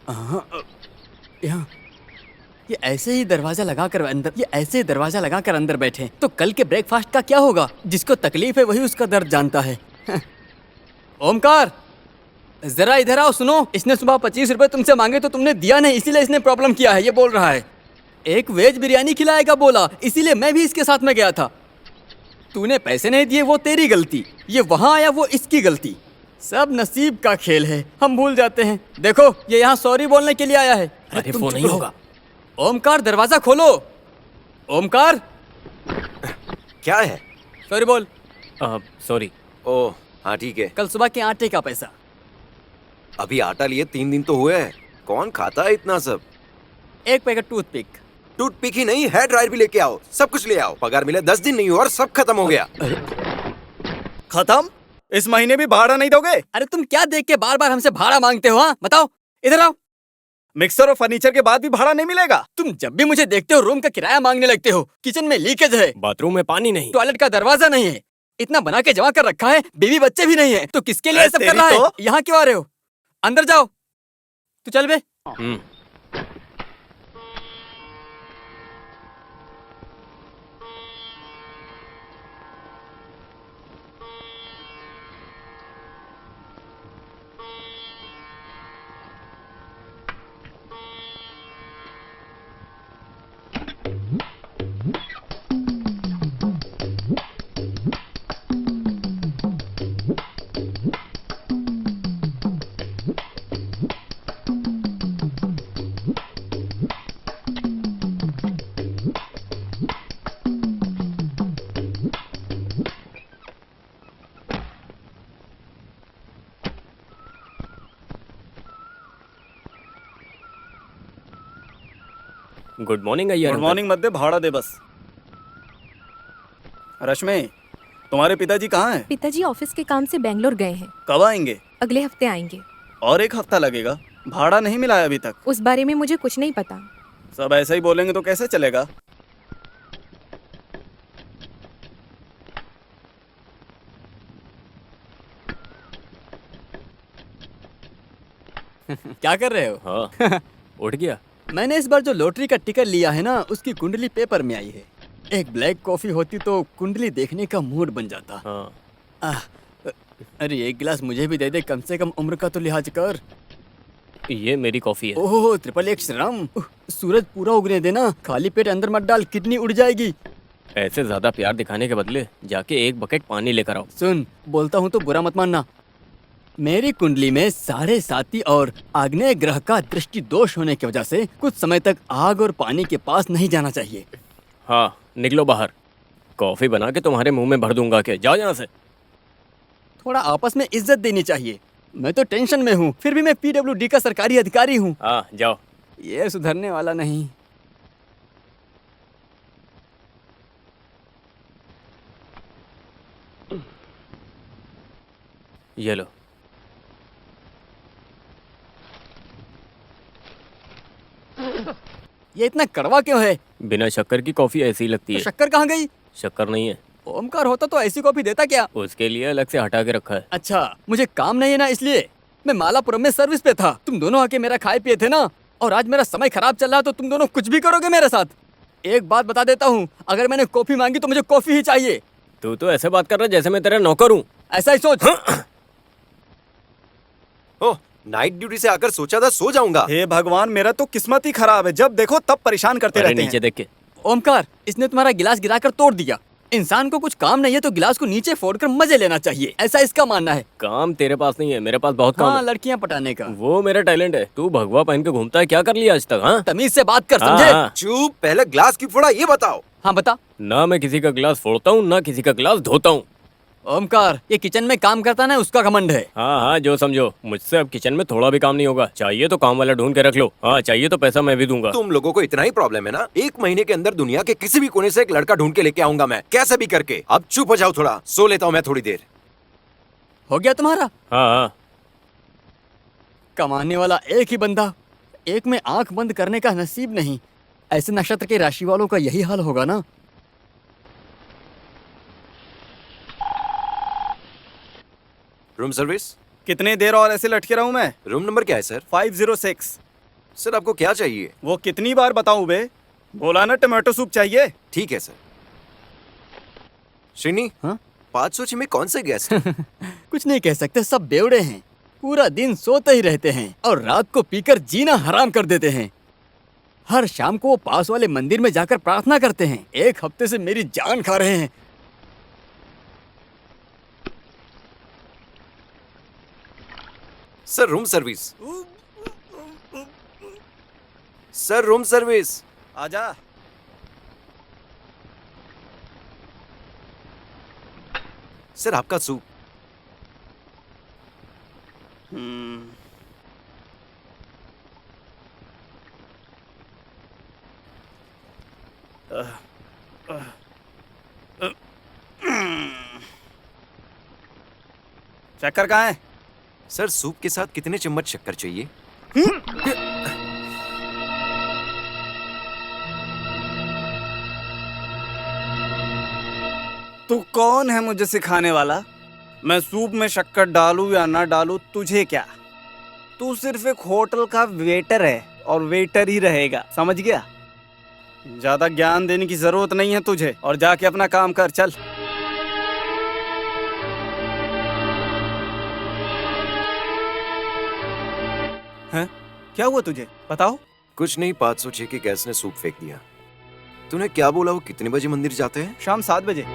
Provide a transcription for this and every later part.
यहाँ ये ऐसे ही दरवाजा लगाकर अंदर बैठे तो कल के ब्रेकफास्ट का क्या होगा? जिसको तकलीफ है वही उसका दर्द जानता है। ओमकार, जरा इधर आओ, सुनो। इसने सुबह 25 रुपए तुमसे मांगे तो तुमने दिया नहीं, इसीलिए इसने प्रॉब्लम किया है। ये बोल रहा है एक वेज बिरयानी खिलाएगा बोला, इसीलिए मैं भी इसके साथ में गया था। तूने पैसे नहीं दिए, वो तेरी गलती। ये वहां आया, वो इसकी गलती। सब नसीब का खेल है, हम भूल जाते हैं। देखो, ये यहाँ सॉरी बोलने के लिए आया है। अरे वो नहीं होगा। ओमकार, दरवाजा खोलो। ओमकार, क्या है? सॉरी बोल। सॉरी। ओह हाँ ठीक है। कल सुबह के आटे का पैसा। अभी आटा लिए 3 दिन तो हुए हैं। कौन खाता है इतना सब? एक पैकेट टूथपिक। टूथपिक ही नहीं, हेयर ड्रायर भी लेके आओ, सब कुछ ले आओ। पगार मिले 10 दिन नहीं हुआ और सब खत्म हो गया। खत्म? इस महीने भी भाड़ा नहीं दोगे? अरे तुम क्या देख के बार बार हमसे भाड़ा मांगते हो? हाँ बताओ, इधर आओ। मिक्सर और फर्नीचर के बाद भी भाड़ा नहीं मिलेगा? तुम जब भी मुझे देखते हो रूम का किराया मांगने लगते हो। किचन में लीकेज है, बाथरूम में पानी नहीं, टॉयलेट का दरवाजा नहीं है। इतना बना के जमा कर रखा है, बीवी बच्चे भी नहीं है, तो किसके लिए सब कर रहा है? यहाँ क्यों आ रहे हो? अंदर जाओ। तू चल बे। Good morning Iyer. Good morning मत दे, भाड़ा दे बस। रश्मि, तुम्हारे पिताजी कहाँ हैं? पिताजी ऑफिस के काम से बेंगलोर गए हैं। कब आएंगे? अगले हफ्ते आएंगे। और 1 हफ्ता लगेगा। भाड़ा नहीं मिला है अभी तक। उस बारे में मुझे कुछ नहीं पता। सब ऐसा ही बोलेंगे तो कैसे चलेगा? क्या कर रहे हो? हाँ उठ गया। मैंने इस बार जो लॉटरी का टिकट लिया है ना, उसकी कुंडली पेपर में आई है। एक ब्लैक कॉफी होती तो कुंडली देखने का मूड बन जाता। हाँ। अरे एक गिलास मुझे भी दे दे, कम से कम उम्र का तो लिहाज कर। ये मेरी कॉफी है। ओह XXX राम, सूरज पूरा उगने देना, खाली पेट अंदर मत डाल, किडनी उड़ जाएगी। ऐसे ज्यादा प्यार दिखाने के बदले जाके 1 बकेट पानी लेकर आओ। सुन, बोलता हूँ तो बुरा मत मानना। मेरी कुंडली में साढ़े साती और आग्नेय ग्रह का दृष्टि दोष होने की वजह से कुछ समय तक आग और पानी के पास नहीं जाना चाहिए। हाँ निकलो बाहर, कॉफी बना के तुम्हारे मुंह में भर दूंगा के। जाओ यहाँ से। थोड़ा आपस में इज्जत देनी चाहिए। मैं तो टेंशन में हूँ, फिर भी मैं PWD का सरकारी अधिकारी हूँ। हाँ जाओ। ये सुधरने वाला नहीं। ये लो। ये इतना कड़वा क्यों है? बिना शक्कर की कॉफी ऐसी ही लगती तो है। शक्कर कहाँ गई? शक्कर नहीं है। ओमकार होता तो ऐसी कॉफी देता क्या? उसके लिए अलग से हटा के रखा है। अच्छा, मुझे काम नहीं है ना, इसलिए। मैं मालापुरम में सर्विस पे था, तुम दोनों आके मेरा खाए पिए थे ना, और आज मेरा समय खराब चल रहा है तो तुम दोनों कुछ भी करोगे मेरे साथ। एक बात बता देता हूँ, अगर मैंने कॉफी मांगी तो मुझे कॉफी ही चाहिए। तू तो ऐसे बात कर रहा है जैसे मैं तेरा नौकर हूँ। ऐसा ही सोच। ओह, नाइट ड्यूटी से आकर सोचा था सो जाऊंगा। हे भगवान, मेरा तो किस्मत ही खराब है, जब देखो तब परेशान करते रहते नीचे हैं। देख के। ओमकार, इसने तुम्हारा गिलास गिराकर तोड़ दिया। इंसान को कुछ काम नहीं है तो गिलास को नीचे फोड़कर मजे लेना चाहिए, ऐसा इसका मानना है। काम तेरे पास नहीं है, मेरे पास बहुत काम हाँ, है। लड़कियां पटाने का। वो मेरा टैलेंट है। तू भगवा पहन के घूमता है, क्या कर लिया आज तक? हाँ तमीज से बात कर, हाँ, समझे? हाँ। चुप, पहले ग्लास क्यों फोड़ा ये बताओ। हाँ बता। ना मैं किसी का गिलास फोड़ता हूँ, ना किसी का गिलास धोता हूँ। ओमकार, ये किचन में काम करता ना, उसका घमंड है। हाँ हाँ, जो समझो। मुझसे अब किचन में थोड़ा भी काम नहीं होगा। चाहिए तो काम वाला ढूंढ के रख लो। हाँ, चाहिए तो पैसा मैं भी दूंगा। तुम लोगों को इतना ही प्रॉब्लम है ना? 1 महीने के अंदर दुनिया के किसी भी कोने से एक लड़का ढूंढ के लेके आऊंगा मैं, कैसे भी करके। अब चुप हो जाओ, थोड़ा सो लेता हूँ मैं थोड़ी देर। हो गया तुम्हारा? हाँ हाँ। कमाने वाला एक ही बंदा, एक में आंख बंद करने का नसीब नहीं। ऐसे नक्षत्र के राशि वालों का यही हाल होगा ना। Room service. कितने देर और ऐसे लटके रहूं मैं? रूम नंबर क्या है सर? 506। सर आपको क्या चाहिए? वो कितनी बार बताऊं बे? बोला ना टमाटो सूप चाहिए। ठीक है सर। श्रीनी, हाँ? 506 में कौन से गेस्ट हैं? कुछ नहीं कह सकते, सब बेवड़े हैं। पूरा दिन सोते ही रहते हैं और रात को पीकर जीना हराम कर देते हैं। हर शाम को वो पास वाले मंदिर में जाकर प्रार्थना करते हैं। 1 हफ्ते से मेरी जान खा रहे हैं। Sir room service. Sir room service. आजा। सर आपका सूप। शक्कर कहाँ है? सर सूप के साथ कितने चम्मच शक्कर चाहिए? तू कौन है मुझे सिखाने वाला? मैं सूप में शक्कर डालूं या ना डालूं तुझे क्या? तू सिर्फ एक होटल का वेटर है और वेटर ही रहेगा, समझ गया? ज्यादा ज्ञान देने की जरूरत नहीं है तुझे, और जाके अपना काम कर, चल। हैं? क्या हुआ तुझे? बताओ। कुछ नहीं, 506 के गैस ने सूप फेंक दिया। तूने क्या बोला? वो कितने बजे मंदिर जाते हैं? शाम 7 बजे।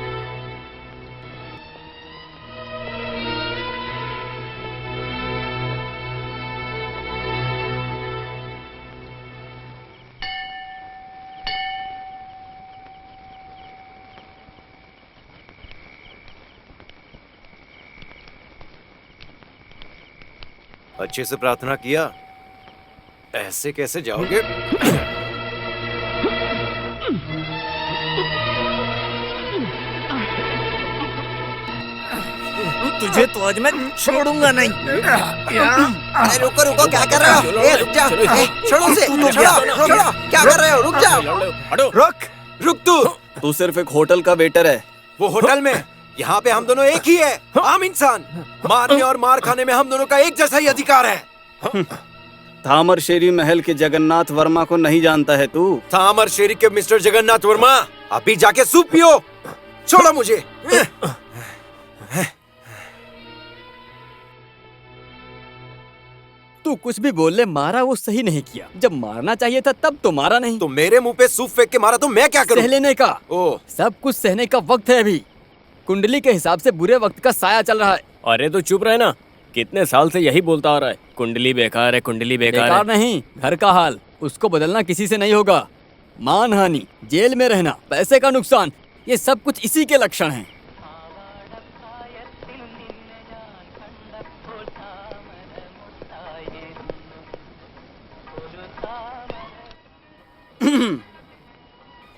अच्छे से प्रार्थना किया? ऐसे कैसे जाओगे? तुझे तो आज मैं छोड़ूंगा नहीं। अरे रुको रुको, क्या कर रहे हो? ए, रुक जा। ए, छोड़ो उसे, छोड़ो, क्या कर रहे हो? रुक जाओ। रुक। रुक तू। तू सिर्फ एक होटल का वेटर है। वो होटल में, यहाँ पे हम दोनों एक ही है, आम इंसान। मारने और मार खाने में हम दोनों का एक जैसा ही अधिकार है। तामरशेरी महल के जगन्नाथ वर्मा को नहीं जानता है तू? तामरशेरी के मिस्टर जगन्नाथ वर्मा, अभी जाके सूप पियो। छोड़ो मुझे। तू कुछ भी बोल ले, मारा वो सही नहीं किया। जब मारना चाहिए था तब तो मारा नहीं। तो मेरे मुंह पे सूप फेंक के मारा तो मैं क्या करूं? सह लेने का। ओ, सब कुछ सहने का वक्त है अभी। कुंडली के हिसाब से बुरे वक्त का साया चल रहा है। अरे तो चुप रहे ना, कितने साल से यही बोलता आ रहा है, कुंडली बेकार है, कुंडली बेकार बेकार है। नहीं, घर का हाल, उसको बदलना किसी से नहीं होगा। मानहानि, जेल में रहना, पैसे का नुकसान, ये सब कुछ इसी के लक्षण हैं।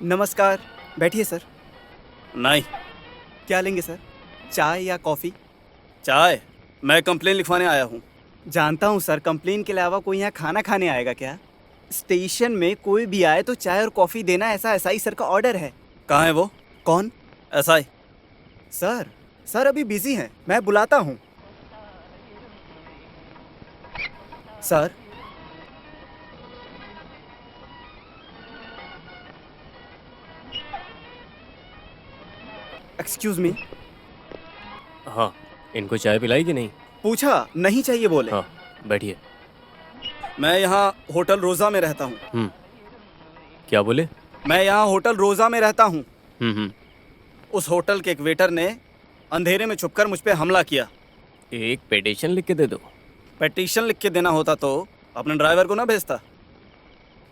नमस्कार, बैठिए सर। नहीं। क्या लेंगे सर? चाय या कॉफी? चाय। मैं कंप्लेन लिखवाने आया हूँ। जानता हूँ सर, कंप्लेन के अलावा कोई यहाँ खाना खाने आएगा क्या? स्टेशन में कोई भी आए तो चाय और कॉफी देना, ऐसा एसआई सर का ऑर्डर है। कहाँ है वो? कौन? SI sir? सर अभी बिजी हैं, मैं बुलाता हूँ। सर। Excuse me. हाँ, इनको चाय पिलाई कि नहीं? पूछा, नहीं चाहिए बोले। हाँ, बैठिए। मैं यहाँ होटल रोजा में रहता हूँ। क्या बोले? मैं यहाँ होटल रोजा में रहता हूँ। हम्म। उस होटल के एक वेटर ने अंधेरे में छुपकर मुझ पे हमला किया। एक पिटीशन लिख के दे दो। पिटीशन लिख के देना होता तो अपने ड्राइवर को ना भेजता।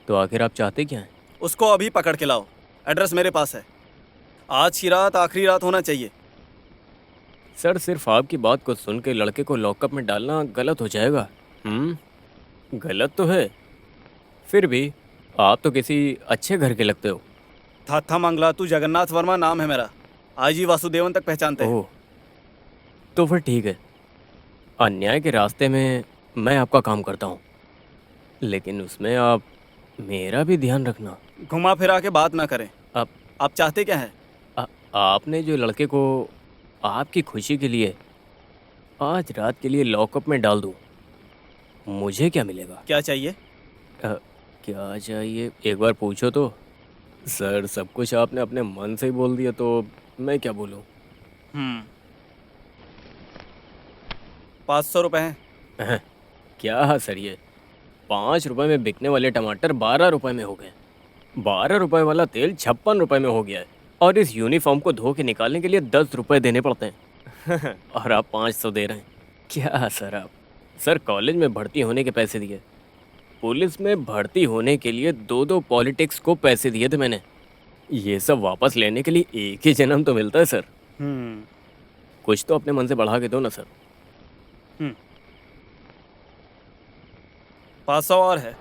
तो आखिर आप चाहते क्या हैं? उसको अभी पकड़ के लाओ, एड्रेस मेरे पास है। आज की रात आखिरी रात होना चाहिए। सर, सिर्फ आपकी बात को सुन के लड़के को लॉकअप में डालना गलत हो जाएगा। गलत तो है, फिर भी आप तो किसी अच्छे घर के लगते हो। था मंगला, तू जगन्नाथ वर्मा नाम है मेरा। आईजी वासुदेवन तक पहचानते हैं। ओह, तो फिर ठीक है। अन्याय के रास्ते में मैं आपका काम करता हूँ, लेकिन उसमें आप मेरा भी ध्यान रखना। घुमा फिरा के बात ना करें। आप चाहते क्या हैं? आपने जो लड़के को आपकी खुशी के लिए आज रात के लिए लॉकअप में डाल दूँ, मुझे क्या मिलेगा? क्या चाहिए? क्या चाहिए एक बार पूछो तो। सर सब कुछ आपने अपने मन से ही बोल दिया तो मैं क्या बोलूं। 500 रुपए हैं। क्या सर ये 5 रुपए में बिकने वाले टमाटर 12 रुपए में हो गए। 12 रुपए वाला तेल 56 रुपए में हो गया है। और इस यूनिफॉर्म को धो के निकालने के लिए 10 रुपए देने पड़ते हैं। और आप 500 दे रहे हैं। क्या सर आप। सर कॉलेज में भर्ती होने के पैसे दिए, पुलिस में भर्ती होने के लिए 2-2 पॉलिटिक्स को पैसे दिए थे मैंने। ये सब वापस लेने के लिए एक ही जन्म तो मिलता है सर। कुछ तो अपने मन से बढ़ा के दो ना सर। 500 और है।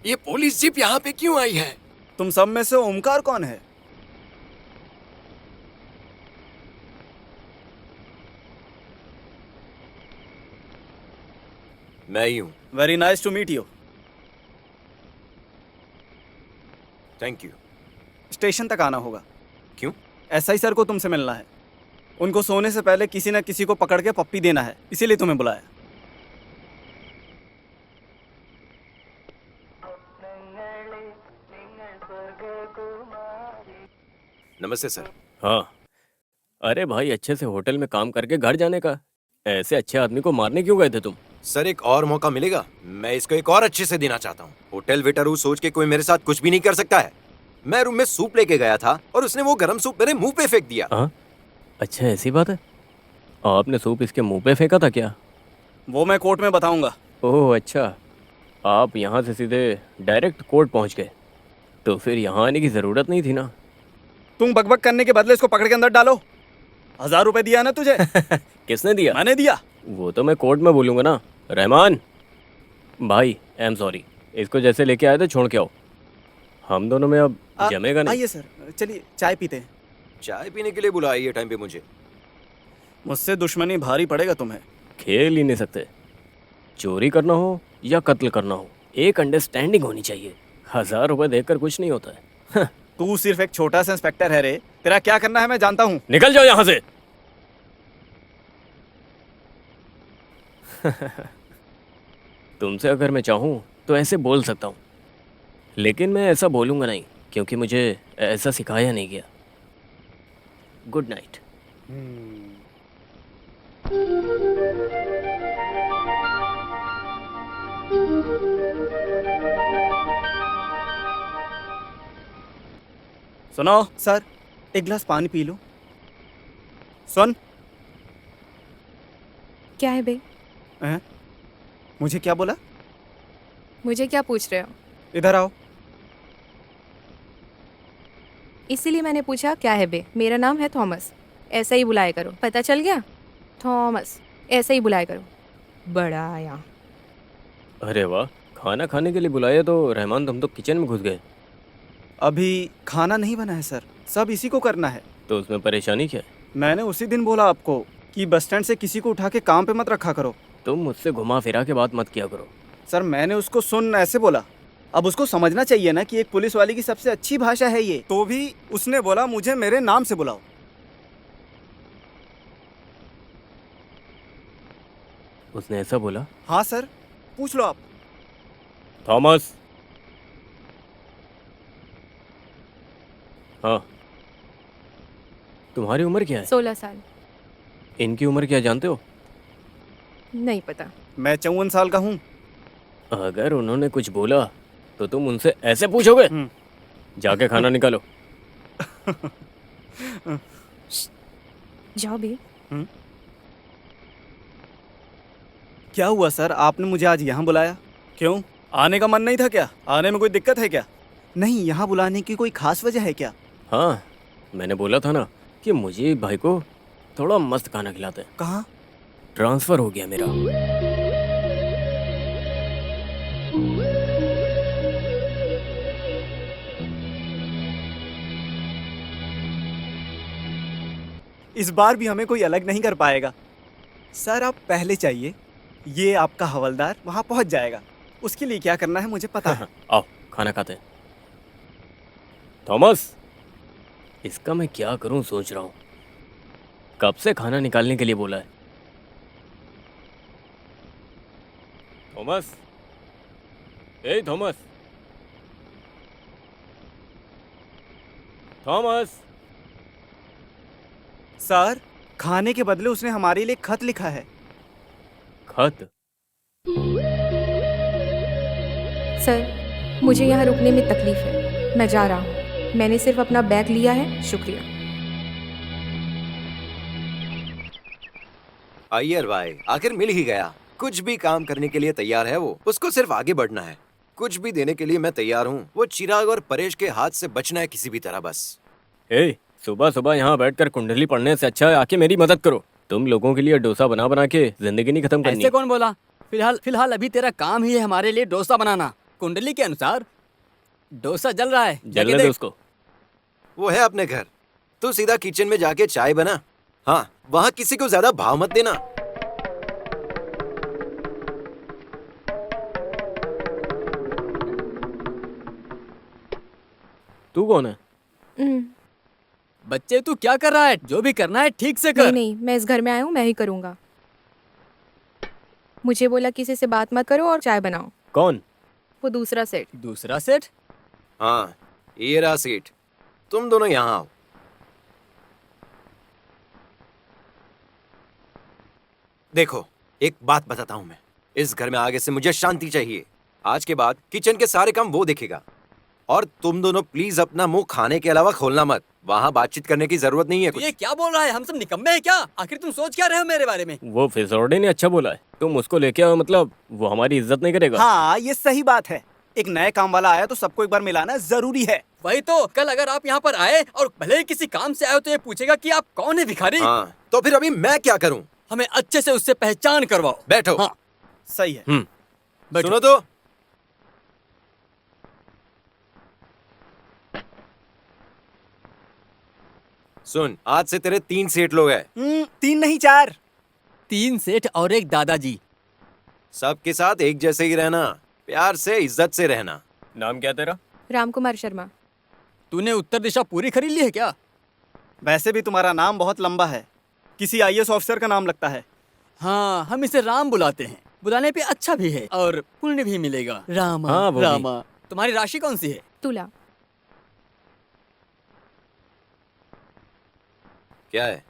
ये पुलिस जीप यहाँ पे क्यों आई है? तुम सब में से ओमकार कौन है? मैं ही हूँ। Very nice to meet you. Thank you. Station तक आना होगा। क्यों? एसआई सर को तुमसे मिलना है। उनको सोने से पहले किसी न किसी को पकड़ के पप्पी देना है, इसीलिए तुम्हें बुलाया। नमस्ते सर। हाँ। अरे भाई अच्छे से होटल में काम करके घर जाने का। ऐसे अच्छे आदमी को मारने क्यों गए थे तुम? सर एक और मौका मिलेगा, मैं इसको एक और अच्छे से देना चाहता हूँ। होटल वेटर हूँ सोच के कोई मेरे साथ कुछ भी नहीं कर सकता है। मैं रूम में सूप लेके गया था और उसने वो गरम सूप मेरे मुंह पे फेंक दिया। हाँ अच्छा ऐसी बात है। आपने सूप इसके मुंह पे फेंका था क्या? वो मैं कोर्ट में बताऊंगा। ओह अच्छा, आप यहाँ से सीधे डायरेक्ट कोर्ट पहुँच गए, तो फिर यहाँ आने की ज़रूरत नहीं थी ना। तुम बकबक करने के बदले इसको पकड़ के अंदर डालो। 1000 रुपए दिया ना तुझे? किसने दिया? मैंने दिया। वो तो मैं कोर्ट में बोलूँगा ना। रहमान भाई आई एम सॉरी, इसको जैसे लेके आए थे छोड़ के आओ। हम दोनों में अब जमेगा नहीं। आइए सर, चलिए चाय पीते हैं। चाय पीने के लिए बुलाया ये टाइम पे मुझे? मुझसे दुश्मनी भारी पड़ेगा तुम्हें। खेल ही नहीं सकते। चोरी करना हो या कत्ल करना हो, एक अंडरस्टैंडिंग होनी चाहिए। 1000 रुपए देकर कुछ नहीं होता है। तू सिर्फ एक छोटा सा इंस्पेक्टर है रे। तेरा क्या करना है मैं जानता हूँ। निकल जाओ यहाँ से। तुमसे अगर मैं चाहूँ तो ऐसे बोल सकता हूँ, लेकिन मैं ऐसा बोलूँगा नहीं क्योंकि मुझे ऐसा सिखाया नहीं गया। Good night. सुनो सर, एक गिलास पानी पी लो। सुन। क्या है बे? हैं? मुझे क्या बोला? मुझे क्या पूछ रहे हो? इधर आओ। इसीलिए मैंने पूछा क्या है बे। मेरा नाम है थॉमस, ऐसा ही बुलाया करो। पता चल गया? थॉमस ऐसा ही बुलाया करो। बड़ा आया। अरे वाह, खाना खाने के लिए बुलाया तो रहमान तुम तो किचन में घुस गए। अभी खाना नहीं बना है सर, सब इसी को करना है। तो उसमें परेशानी क्या है? मैंने उसी दिन बोला आपको कि बस स्टैंड से किसी को उठा के काम पे मत रखा करो। तुम मुझसे घुमा फिरा के बात मत किया करो। सर मैंने उसको सुन ऐसे बोला। अब उसको समझना चाहिए ना कि एक पुलिस वाले की सबसे अच्छी भाषा है ये। तो भी उसने बोला मुझे मेरे नाम से बुलाओ। उसने ऐसा बोला? हाँ सर, पूछ लो आप। थॉमस। हाँ, तुम्हारी उम्र क्या है? 16 साल। इनकी उम्र क्या जानते हो? नहीं पता। मैं 54 साल का हूँ। अगर उन्होंने कुछ बोला तो तुम उनसे ऐसे पूछोगे? जाके खाना निकालो। जाओ बे। क्या हुआ सर, आपने मुझे आज यहाँ बुलाया? क्यों, आने का मन नहीं था क्या? आने में कोई दिक्कत है क्या? नहीं, यहाँ बुलाने की कोई खास वजह है क्या? हाँ, मैंने बोला था ना कि मुझे भाई को थोड़ा मस्त खाना खिलाते हैं। कहाँ? ट्रांसफर हो गया मेरा। इस बार भी हमें कोई अलग नहीं कर पाएगा। सर आप पहले चाहिए, ये आपका हवलदार वहाँ पहुँच जाएगा। उसके लिए क्या करना है मुझे पता है। आओ खाना खाते हैं। थॉमस, इसका मैं क्या करूं सोच रहा हूं। कब से खाना निकालने के लिए बोला है। थॉमस, ए थॉमस, थॉमस। सर, खाने के बदले उसने हमारे लिए खत लिखा है। खत? सर, मुझे यहाँ रुकने में तकलीफ है, मैं जा रहा हूँ। मैंने सिर्फ अपना बैग लिया है, शुक्रिया। अय्यर भाई आखिर मिल ही गया। कुछ भी काम करने के लिए तैयार है वो, उसको सिर्फ आगे बढ़ना है। कुछ भी देने के लिए मैं तैयार हूँ। वो चिराग और परेश के हाथ से बचना है किसी भी तरह बस। ए, सुबह सुबह यहाँ बैठकर कुंडली पढ़ने से अच्छा है आके मेरी मदद करो। तुम लोगों के लिए डोसा बना बना के जिंदगी नहीं खत्म करनी। ऐसे कौन बोला? फिलहाल अभी तेरा काम ही है हमारे लिए डोसा बनाना। कुंडली के अनुसार डोसा जल रहा है, जाके जलने दे देख। उसको। वो है अपने घर, तू सीधा किचन में जाके चाय बना। हाँ, वहाँ किसी को ज्यादा भाव मत देना। तू कौन है? बच्चे तू क्या कर रहा है? जो भी करना है ठीक से नहीं कर। नहीं, मैं इस घर में आया हूँ, मैं ही करूँगा। मुझे बोला किसी से बात मत करो और चाय बनाओ। कौन? वो दूसरा सेट। दूसरा सेट? हाँ, ये रहा सीट। तुम दोनों यहाँ आओ। देखो, एक बात बताता हूँ मैं। इस घर में आगे से मुझे शांति चाहिए। आज के बाद किचन के सारे काम वो देखेगा। और तुम दोनों प्लीज अपना मुंह खाने के अलावा खोलना मत। वहाँ बातचीत करने की जरूरत नहीं है तू कुछ। ये क्या बोल रहा है? हम सब निकम्मे हैं क्या? आखिर तुम सोच क्या रहे हो मेरे बारे में? वो फिजोर्डे ने अच्छा बोला है। तुम उसको लेके आओ, मतलब वो हमारी इज्जत नहीं करेगा। हाँ, ये सही बात है। एक नए काम वाला आया तो सबको एक बार मिलाना जरूरी है। वही तो, कल अगर आप यहाँ पर आए और भले ही किसी काम से आए हो तो ये पूछेगा कि आप कौन है भिखारी। हाँ, तो फिर अभी मैं क्या करूँ? हमें अच्छे से उससे पहचान करवाओ। बैठो। हाँ, सही है। बैठो। सुनो तो, सुन, आज से तेरे 3 सेठ लोग हैं। 3 नहीं 4। 3 सेठ और एक दादाजी। सबके साथ एक जैसे ही रहना, प्यार से इज्जत से रहना। नाम क्या तेरा? राम कुमार शर्मा। तूने उत्तर दिशा पूरी खरीद ली है क्या? वैसे भी तुम्हारा नाम बहुत लंबा है, किसी आईएएस ऑफिसर का नाम लगता है। हाँ, हम इसे राम बुलाते हैं। बुलाने पे अच्छा भी है और पुण्य भी मिलेगा। रामा, हाँ, वो भी। रामा। तुम्हारी राशि कौन सी है? तुला। क्या है?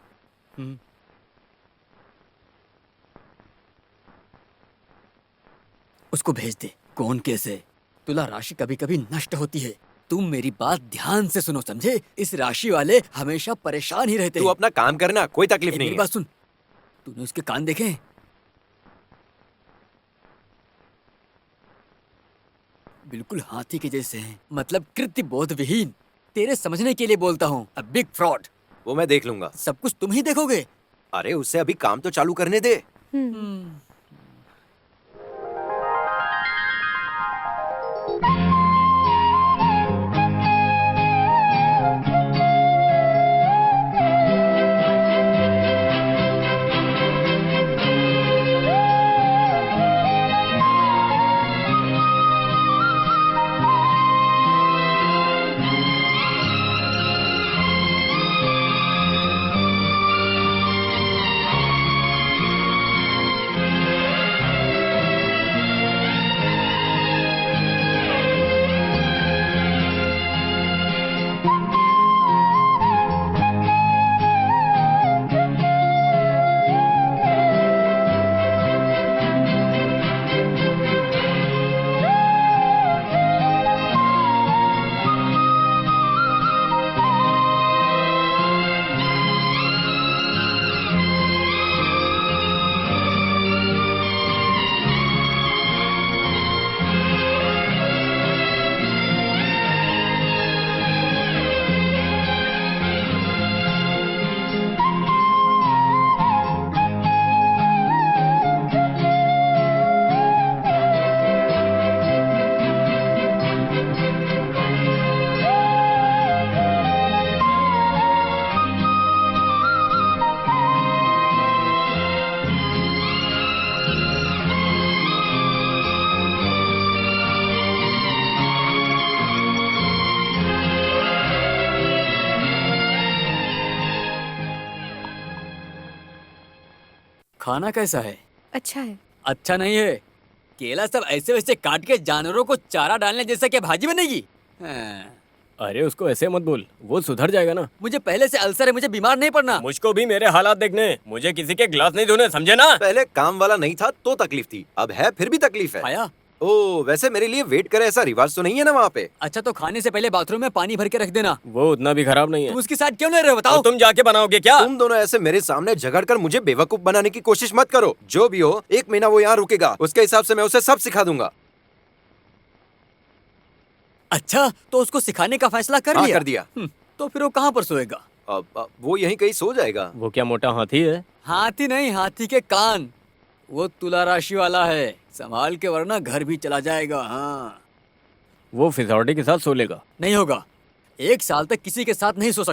उसको भेज दे। कौन कैसे? तुला राशि कभी कभी नष्ट होती है। तुम मेरी बात ध्यान से सुनो, समझे? इस राशि वाले हमेशा परेशान ही रहते तू हैं। अपना काम करना, कोई तकलीफ नहीं मेरी है। बात सुन। तूने उसके कान देखे हैं? बिल्कुल हाथी के जैसे हैं, मतलब कृत्य बोध विहीन। तेरे समझने के लिए बोलता हूँ, अ बिग फ्रॉड। वो मैं देख लूंगा। सब कुछ तुम ही देखोगे। अरे उससे अभी काम तो चालू करने दे। खाना कैसा है? अच्छा है। अच्छा नहीं है केला सब ऐसे वैसे काट के जानवरों को चारा डालने जैसा क्या भाजी बनेगी? हाँ। अरे उसको ऐसे मत बोल, वो सुधर जाएगा ना। मुझे पहले से अल्सर है, मुझे बीमार नहीं पड़ना। मुझको भी मेरे हालात देखने, मुझे किसी के गिलास नहीं धोने, समझे ना? पहले काम वाला नहीं था तो तकलीफ थी, अब है फिर भी तकलीफ है। आया? ओ वैसे मेरे लिए वेट करे ऐसा रिवाज तो नहीं है ना वहाँ पे? अच्छा तो खाने से पहले बाथरूम में पानी भर के रख देना। वो उतना भी खराब नहीं है। तुम उसकी साथ क्यों ले रहे हो बताओ? तो तुम जाके बनाओगे क्या? तुम दोनों ऐसे मेरे सामने झगड़कर मुझे बेवकूफ बनाने की कोशिश मत करो। जो भी हो 1 महीना वो यहाँ रुकेगा, उसके हिसाब से मैं उसे सब सिखा दूंगा। अच्छा तो उसको सिखाने का फैसला कर हाँ, लिया? कर दिया। तो फिर वो कहाँ पर सोएगा? अब वो यहीं कहीं सो जाएगा। वो क्या मोटा हाथी है? हाथी नहीं, हाथी के कान। वो तुला राशि वाला है, संभाल के वरना घर भी चला जाएगा। हाँ वो फिसौटी के साथ सो लेगा। नहीं होगा, 1 साल तक किसी के साथ नहीं सो सकता।